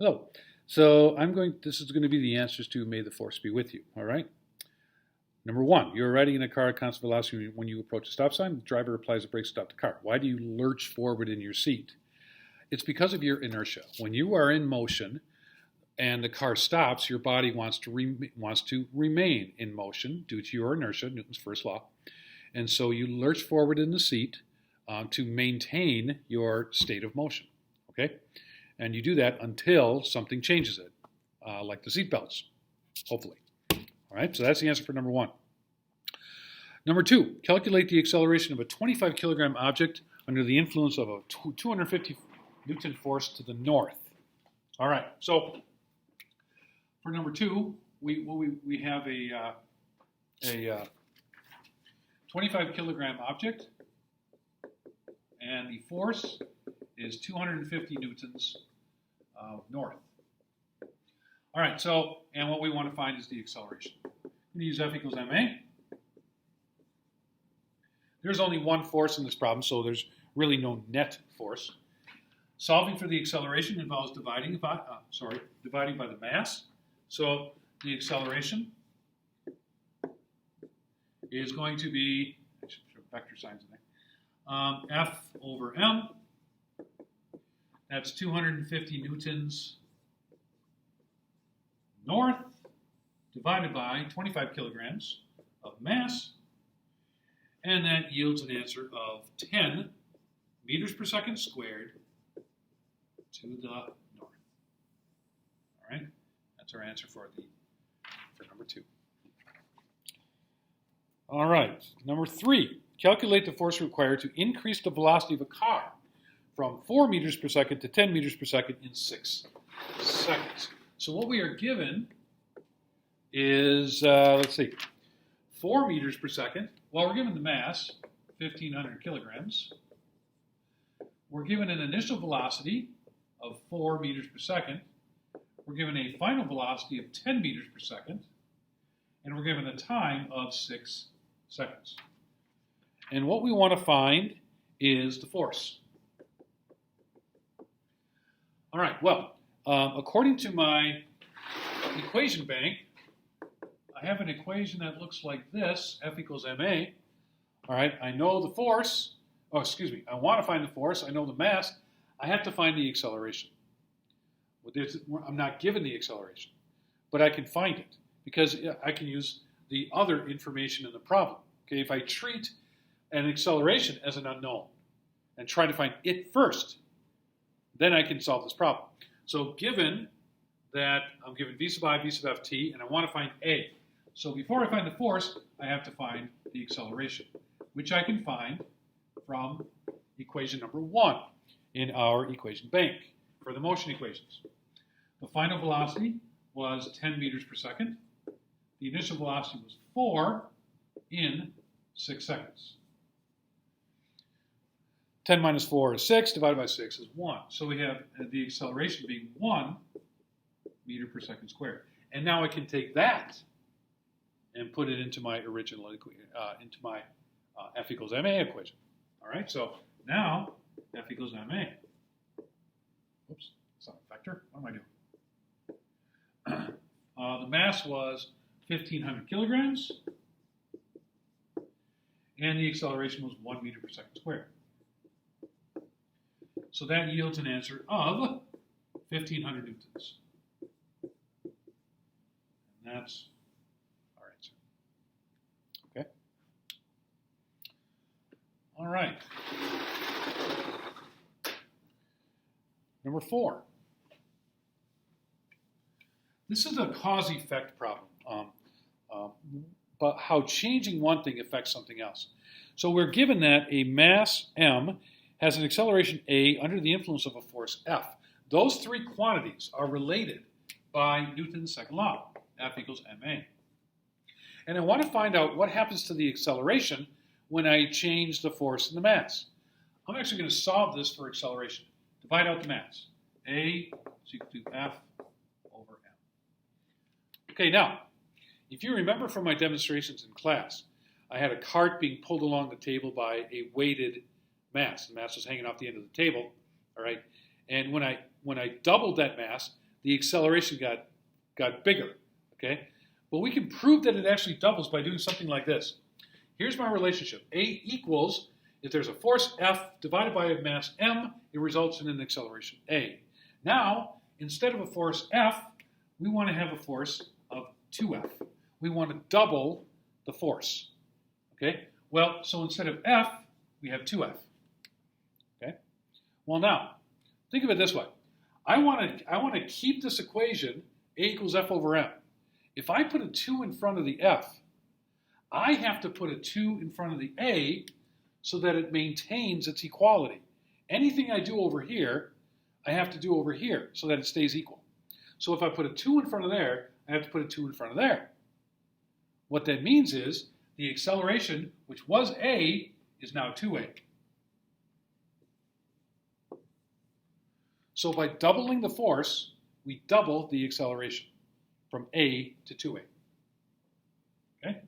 Hello. So this is going to be the answers to May the Force be with you, all right? Number one, you're riding in a car at constant velocity when you approach a stop sign. The driver applies the brakes to stop the car. Why do you lurch forward in your seat? It's because of your inertia. When you are in motion and the car stops, your body wants to remain in motion due to your inertia, Newton's first law. And so you lurch forward in the seat to maintain your state of motion, okay? And you do that until something changes it, like the seat belts, hopefully. All right, so that's the answer for number one. Number two, calculate the acceleration of a 25 kilogram object under the influence of a 250 Newton force to the north. All right, so for number two, we have a 25 kilogram object, and the force is 250 newtons north. All right, so, and what we want to find is the acceleration. I'm going to use F equals ma. There's only one force in this problem, so there's really no net force. Solving for the acceleration involves dividing by the mass. So the acceleration is going to be, I should put vector signs in there, F over m. That's 250 newtons north divided by 25 kilograms of mass, and that yields an answer of 10 meters per second squared to the north. All right, that's our answer for number two. All right, number three, calculate the force required to increase the velocity of a car from 4 meters per second to 10 meters per second in 6 seconds. So what we are given is, let's see, 4 meters per second. Well, we're given the mass, 1,500 kilograms. We're given an initial velocity of 4 meters per second. We're given a final velocity of 10 meters per second. And we're given a time of 6 seconds. And what we want to find is the force. All right, well, according to my equation bank, I have an equation that looks like this, F equals ma. All right, I know the force. Oh, excuse me, I want to find the force. I know the mass. I have to find the acceleration. I'm not given the acceleration, but I can find it because I can use the other information in the problem. Okay, if I treat an acceleration as an unknown and try to find it first, then I can solve this problem. So given that I'm given v sub I, v sub ft, and I want to find a. So before I find the force, I have to find the acceleration, which I can find from equation number one in our equation bank for the motion equations. The final velocity was 10 meters per second. The initial velocity was 4 in 6 seconds. 10 minus 4 is 6, divided by 6 is 1. So we have the acceleration being 1 meter per second squared. And now I can take that and put it into my original equation, into my F equals ma equation. All right, so now F equals ma. Oops, it's not a vector. What am I doing? The mass was 1,500 kilograms, and the acceleration was 1 meter per second squared. So that yields an answer of 1,500 newtons. And that's our answer. Okay? All right. Number 4. This is a cause-effect problem, but how changing one thing affects something else. So we're given that a mass m has an acceleration a under the influence of a force F. Those three quantities are related by Newton's second law, F equals ma. And I want to find out what happens to the acceleration when I change the force and the mass. I'm actually going to solve this for acceleration. Divide out the mass. A is equal to F over m. Okay, now, if you remember from my demonstrations in class, I had a cart being pulled along the table by a weighted mass. The mass was hanging off the end of the table, all right? And when I doubled that mass, the acceleration got bigger, okay? But we can prove that it actually doubles by doing something like this. Here's my relationship. A equals, if there's a force F divided by a mass M, it results in an acceleration A. Now, instead of a force F, we want to have a force of 2F. We want to double the force, okay? Well, so instead of F, we have 2F, okay? Well, now, think of it this way. I want to keep this equation, A equals F over M. If I put a 2 in front of the F, I have to put a 2 in front of the A so that it maintains its equality. Anything I do over here, I have to do over here so that it stays equal. So if I put a 2 in front of there, I have to put a 2 in front of there. What that means is the acceleration, which was A, is now 2A. So by doubling the force, we double the acceleration from A to 2A. Okay?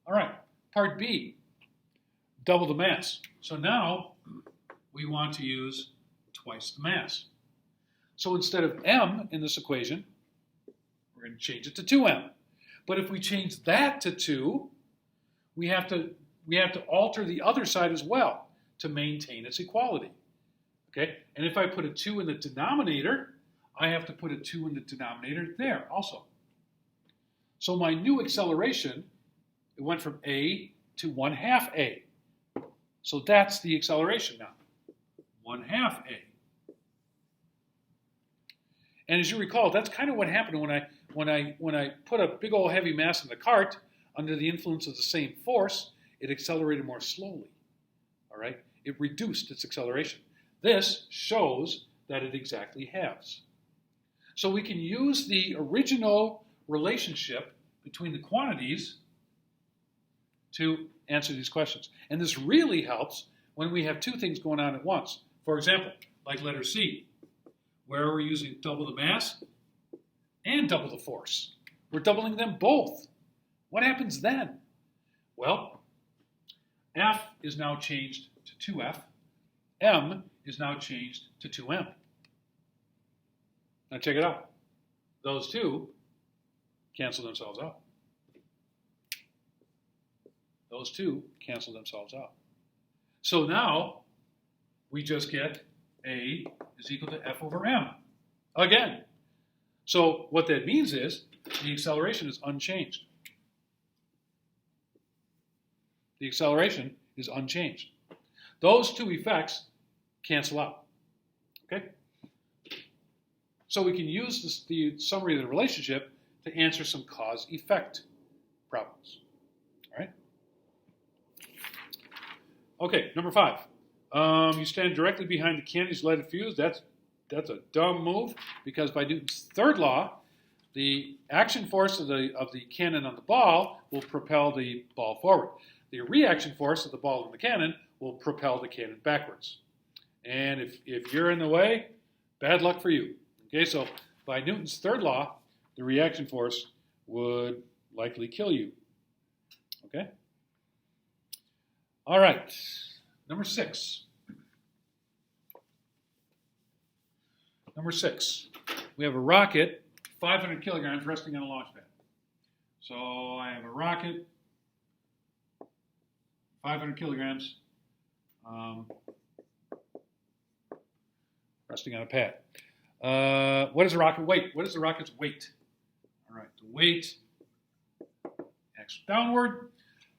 All right, part B, double the mass. So now we want to use twice the mass. So instead of M in this equation, we're going to change it to 2M. But if we change that to 2, we have to alter the other side as well to maintain its equality. Okay? And if I put a 2 in the denominator, I have to put a 2 in the denominator there also. So my new acceleration, it went from A to 1/2 A. So that's the acceleration now, 1/2 A. And as you recall, that's kind of what happened when I put a big old heavy mass in the cart under the influence of the same force. It accelerated more slowly. All right, it reduced its acceleration. This shows that it exactly halves. So we can use the original relationship between the quantities to answer these questions. And this really helps when we have two things going on at once. For example, like letter C, where we're using double the mass and double the force. We're doubling them both. What happens then? Well, F is now changed to 2F. M is now changed to 2M. Now check it out. Those two cancel themselves out. Those two cancel themselves out. So now we just get A is equal to F over M again. So what that means is the acceleration is unchanged. The acceleration is unchanged. Those two effects cancel out. Okay? So we can use the summary of the relationship to answer some cause-effect problems. All right? Okay, number 5. You stand directly behind the cannon's lighted fuse. That's a dumb move, because by Newton's third law, the action force of the cannon on the ball will propel the ball forward. The reaction force of the ball on the cannon will propel the cannon backwards. And if you're in the way, bad luck for you. Okay, so by Newton's third law, the reaction force would likely kill you. Okay? All right, number 6. Number 6, we have a rocket, 500 kilograms, resting on a launch pad. So I have a rocket, 500 kilograms, resting on a pad. What is the rocket weight? What is the rocket's weight? All right, the weight acts downward.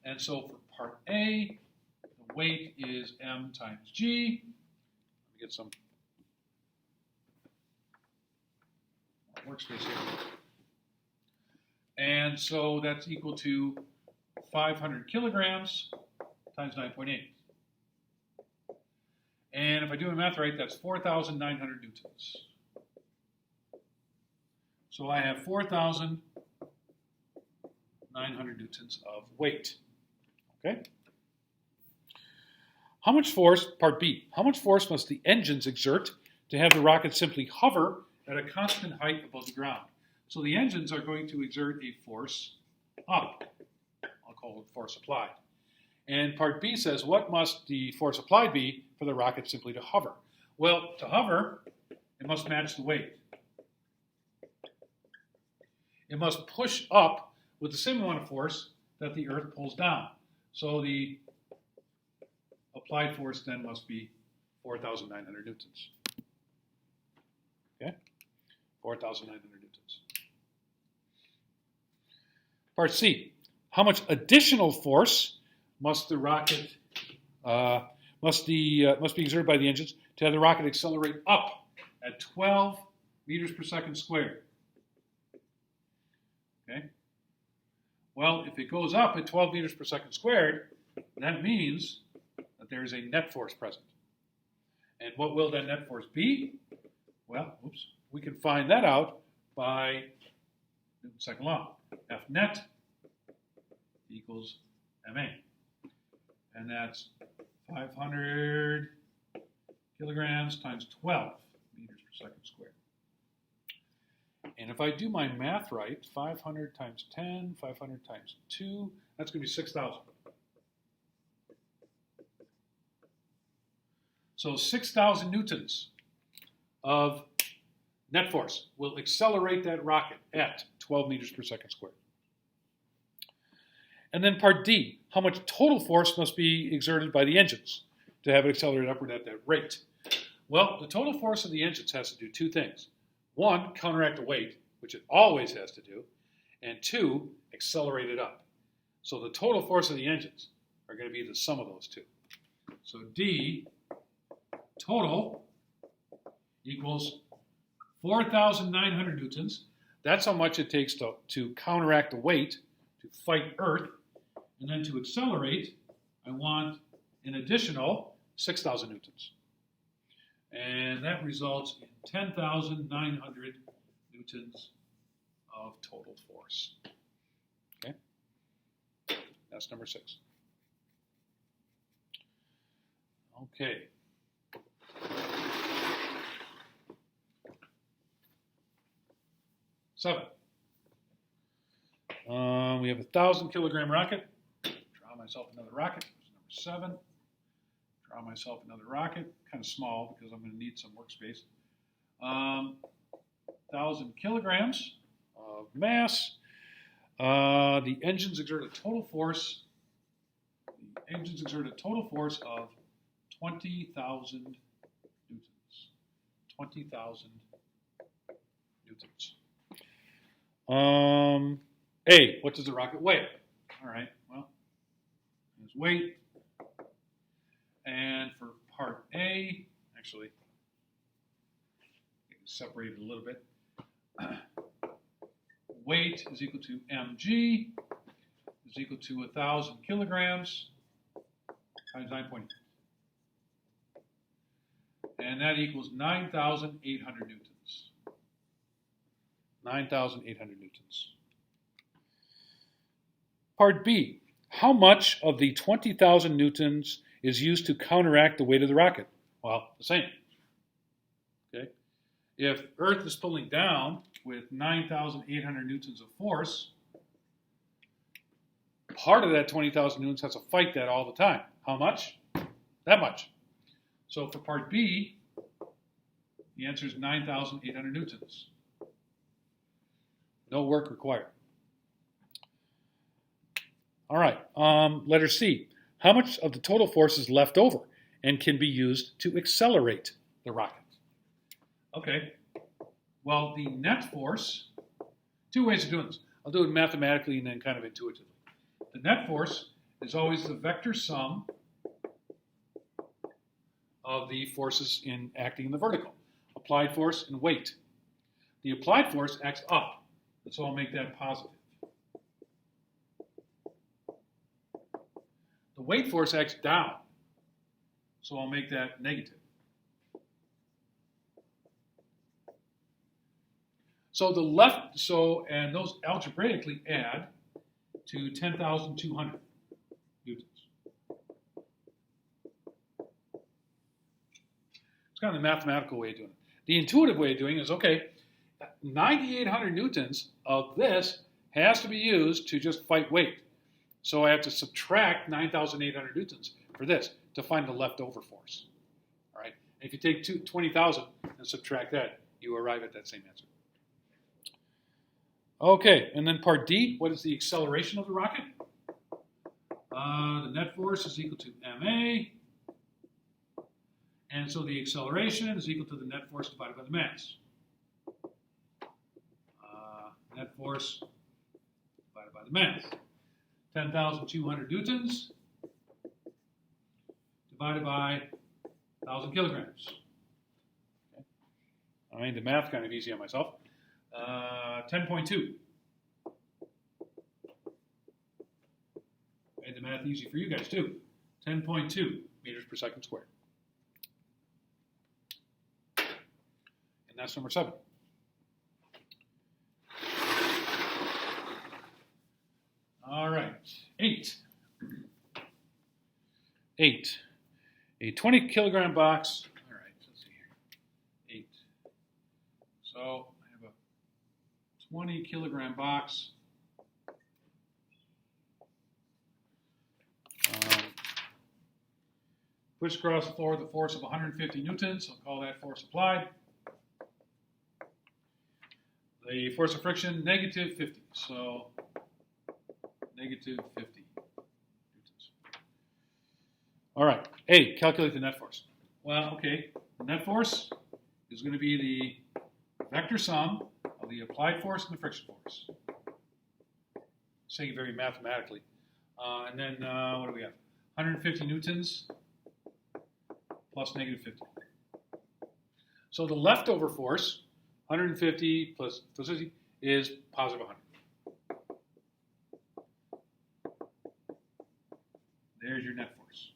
And so for part A, the weight is m times g. Let me get some workspace here. And so that's equal to 500 kilograms times 9.8. And if I do my math right, that's 4,900 newtons. So I have 4,900 newtons of weight. Okay? How much force, part B, how much force must the engines exert to have the rocket simply hover at a constant height above the ground? So the engines are going to exert a force up. I'll call it force applied. And part B says, what must the force applied be for the rocket simply to hover? Well, to hover, it must match the weight. it must push up with the same amount of force that the Earth pulls down. So the applied force then must be 4,900 newtons. Okay? 4,900 newtons. Part C. How much additional force must the rocket must be exerted by the engines to have the rocket accelerate up at 12 meters per second squared? Okay. Well, if it goes up at 12 meters per second squared, that means that there is a net force present. And what will that net force be? Well, we can find that out by Newton's second law. F net equals ma. And that's 500 kilograms times 12 meters per second squared. And if I do my math right, 500 times 10, 500 times 2, that's going to be 6,000. So 6,000 newtons of net force will accelerate that rocket at 12 meters per second squared. And then part D, how much total force must be exerted by the engines to have it accelerate upward at that rate? Well, the total force of the engines has to do two things. One, counteract the weight, which it always has to do, and two, accelerate it up. So the total force of the engines are going to be the sum of those two. So D total equals 4,900 newtons. That's how much it takes to counteract the weight, to fight Earth, and then to accelerate, I want an additional 6,000 newtons. And that results in 10,900 newtons of total force. Okay? That's number 6. Okay. Seven. We have a 1,000 kilogram rocket. Draw myself another rocket. There's number 7. Draw myself another rocket. Kind of small because I'm going to need some workspace. 1,000 kilograms of mass. The engines exert a total force. The engines exert a total force of 20,000 newtons. 20,000 newtons. A, what does the rocket weigh? All right, well, there's weight. And for part A, actually, I can separate it a little bit. Weight is equal to mg is equal to 1,000 kilograms times 9.8. And that equals 9,800 newtons. 9,800 newtons. Part B, how much of the 20,000 newtons is used to counteract the weight of the rocket? Well, the same. Okay. If Earth is pulling down with 9,800 newtons of force, part of that 20,000 newtons has to fight that all the time. How much? That much. So for part B, the answer is 9,800 newtons. No work required. All right, letter C. How much of the total force is left over and can be used to accelerate the rocket? Okay, well, the net force, two ways of doing this. I'll do it mathematically and then kind of intuitively. The net force is always the vector sum of the forces acting in the vertical. Applied force and weight. The applied force acts up, so I'll make that positive. The weight force acts down, so I'll make that negative. So the left, and those algebraically add to 10,200 newtons. It's kind of the mathematical way of doing it. The intuitive way of doing it is, okay, 9,800 newtons of this has to be used to just fight weight. So I have to subtract 9,800 newtons for this to find the leftover force. All right. And if you take 20,000 and subtract that, you arrive at that same answer. Okay, and then part D, what is the acceleration of the rocket? The net force is equal to ma, and so the acceleration is equal to the net force divided by the mass. Net force divided by the mass. 10,200 newtons divided by 1,000 kilograms. Okay. I made the math kind of easy on myself. 10.2. Made the math easy for you guys too. 10.2 meters per second squared. And that's number 7. All right, 8. 8. A 20 kilogram box. All right, let's see here. 8. So I have a 20 kilogram box. Pushed across the floor with a force of 150 newtons. I'll call that force applied. The force of friction, negative 50. So negative 50 newtons. All right, A, calculate the net force. Well, okay, the net force is going to be the vector sum of the applied force and the friction force. Saying it very mathematically. And then, what do we have? 150 newtons plus negative 50. So the leftover force, 150 plus 50, is positive 100. There's your net force.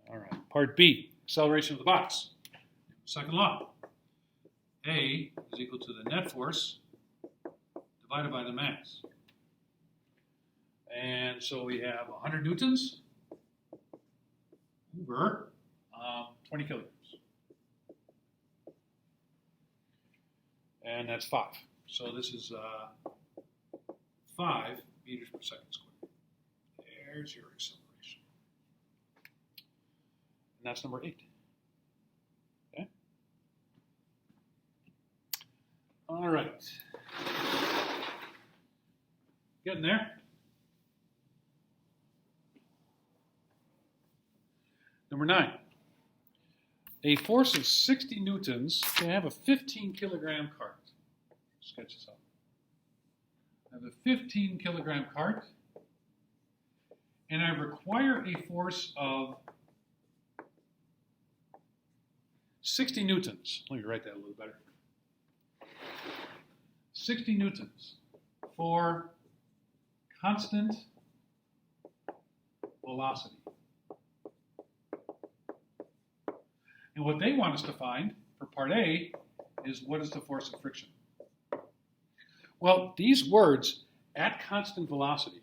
All right. Part B, acceleration of the box. Second law. A is equal to the net force divided by the mass. And so we have 100 newtons over 20 kilograms. And that's 5. So this is 5 meters per second squared. There's your acceleration. And that's number 8. Okay? All right. Getting there. Number 9. A force of 60 newtons can have a 15 kilogram cart. Sketch this out. I have a 15 kilogram cart, and I require a force of 60 newtons. Let me write that a little better. 60 newtons for constant velocity. And what they want us to find for part A is what is the force of friction. Well, these words, at constant velocity,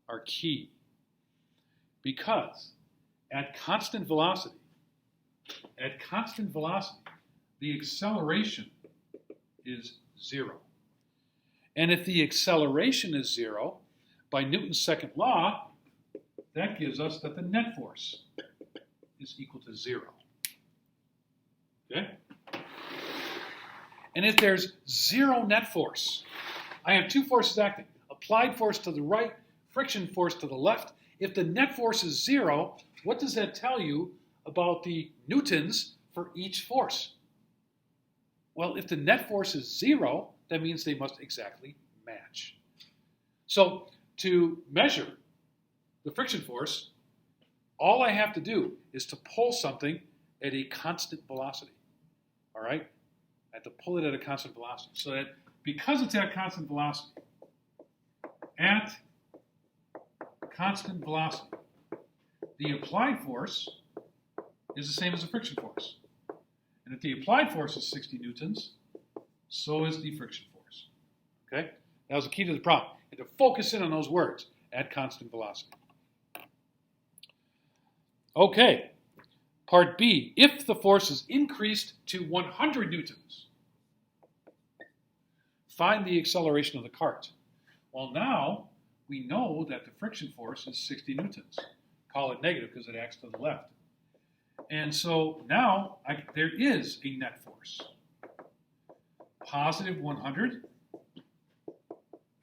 are key. Because at constant velocity, the acceleration is 0. And if the acceleration is 0, by Newton's second law, that gives us that the net force is equal to 0. Okay? And if there's 0 net force, I have 2 forces acting. Applied force to the right, friction force to the left. If the net force is 0, what does that tell you about the newtons for each force? Well, if the net force is 0, that means they must exactly match. So to measure the friction force, all I have to do is to pull something at a constant velocity. All right? I have to pull it at a constant velocity. So that because it's at constant velocity, the applied force is the same as the friction force. And if the applied force is 60 newtons, so is the friction force. Okay? That was the key to the problem. You have to focus in on those words, at constant velocity. Okay. Part B, if the force is increased to 100 newtons, find the acceleration of the cart. Well, now we know that the friction force is 60 newtons. Call it negative because it acts to the left. And so now there is a net force. positive 100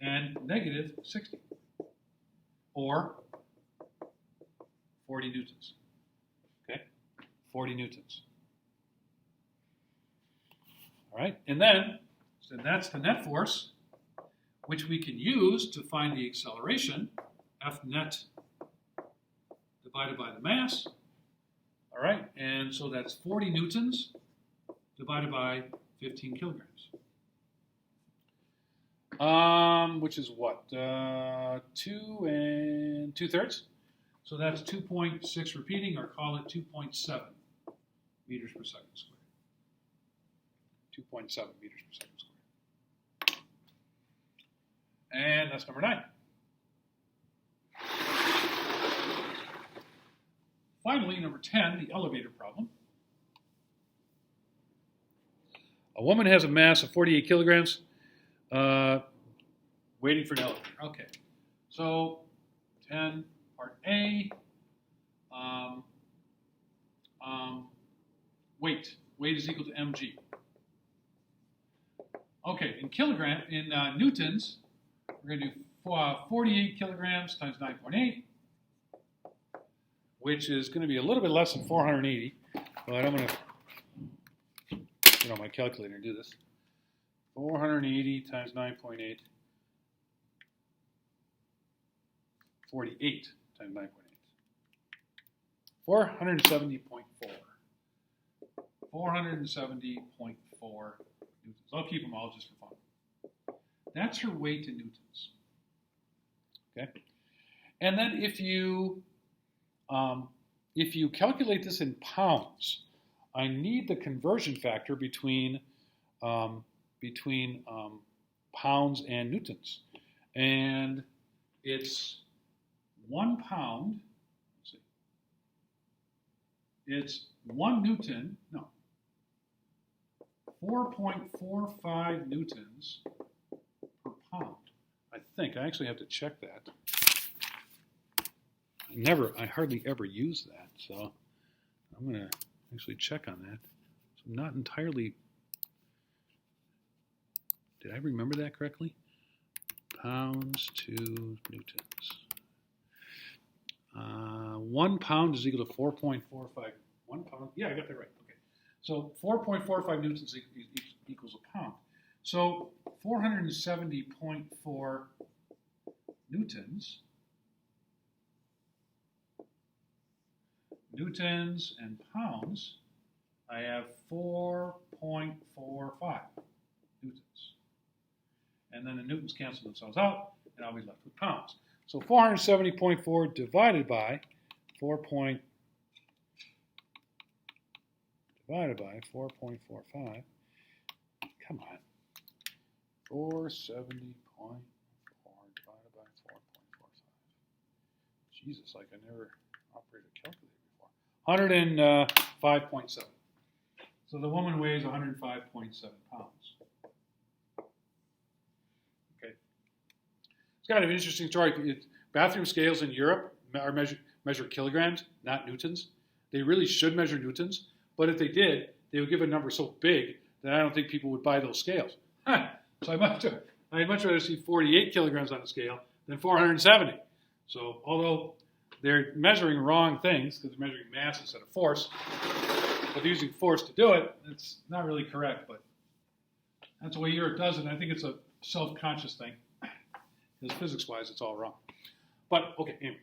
and negative 60, or 40 newtons. Okay, 40 newtons. All right, and then, so that's the net force, which we can use to find the acceleration, F net divided by the mass. All right, and so that's 40 newtons divided by 15 kilograms. Which is what? 2 2/3? So that's 2.6 repeating, or call it 2.7 meters per second squared. 2.7 meters per second squared. And that's number 9. Finally, number 10, the elevator problem. A woman has a mass of 48 kilograms, waiting for an elevator. Okay, so 10, part A, weight. Weight is equal to mg. Okay, in newtons, we're going to do 48 kilograms times 9.8, which is going to be a little bit less than 480. But I'm going to get on my calculator and do this. 480 times 9.8, 48 times 9.8. 470.4. 470.4 newtons. I'll keep them all just for fun. That's her weight in newtons. Okay, and then if you calculate this in pounds, I need the conversion factor between pounds and newtons, and it's 1 pound. Let's see. It's 1 newton. No. 4.45 newtons per pound. I think. I actually have to check that. I hardly ever use that, so I'm going to actually check on that. So I'm not entirely. Did I remember that correctly? Pounds to newtons. 1 pound is equal to 4.45. 1 pound. Yeah, I got that right. Okay. So 4.45 newtons equals a pound. So 470.4 newtons. Newtons and pounds, I have 4.45 newtons. And then the newtons cancel themselves out, and I'll be left with pounds. So 470.4 divided by 4.45. Come on. 470.4 divided by 4.45. Jesus, like I never operated a calculator before. 105.7. So the woman weighs 105.7 pounds. Okay. It's kind of an interesting story. Bathroom scales in Europe are measure kilograms, not newtons. They really should measure newtons, but if they did, they would give a number so big that I don't think people would buy those scales. So I'd much rather see 48 kilograms on a scale than 470. So although they're measuring wrong things because they're measuring mass instead of force, but they're using force to do it, it's not really correct, but that's the way Europe does it, and I think it's a self-conscious thing, because physics-wise it's all wrong. But, okay, anyway.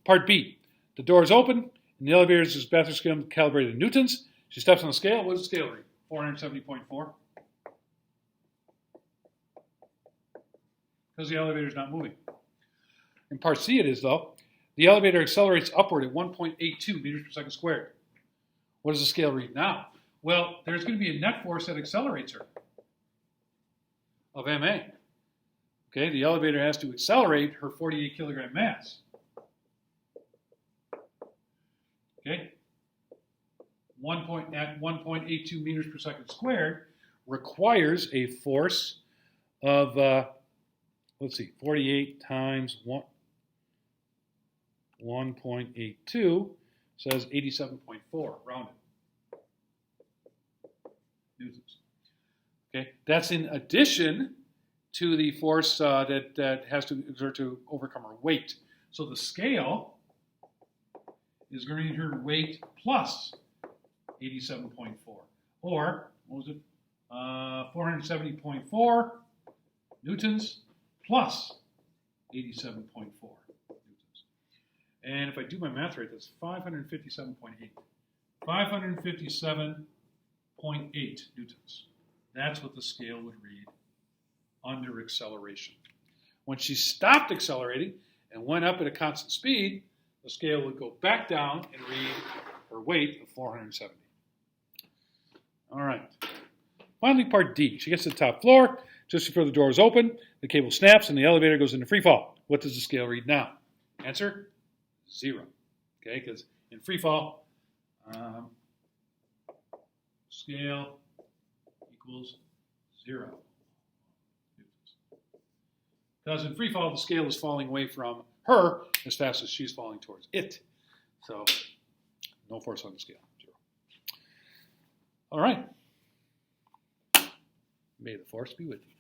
Part B. The door is open, and the elevator is bathroom scale calibrated in newtons. She steps on the scale. What does the scale read? 470.4. Because the elevator is not moving. In part C it is, though. The elevator accelerates upward at 1.82 meters per second squared. What does the scale read now? Well, there's going to be a net force that accelerates her of ma. Okay, the elevator has to accelerate her 48 kilogram mass. Okay, at 1.82 meters per second squared requires a force of, let's see, 48 times 1.82 says 87.4, rounded newtons. That's in addition to the force that has to exert to overcome her weight. So the scale is going to be her weight plus 87.4. Or, what was it? 470.4 newtons plus 87.4 newtons. And if I do my math right, that's 557.8. 557.8 newtons. That's what the scale would read under acceleration. When she stopped accelerating and went up at a constant speed, the scale would go back down and read her weight of 470. All right. Finally, part D. She gets to the top floor. Just before the door is open, the cable snaps and the elevator goes into free fall. What does the scale read now? Answer, 0. Okay, because in free fall, scale equals 0. Because in free fall, the scale is falling away from her as fast as she's falling towards it. So, no force on the scale, 0. All right. May the force be with you.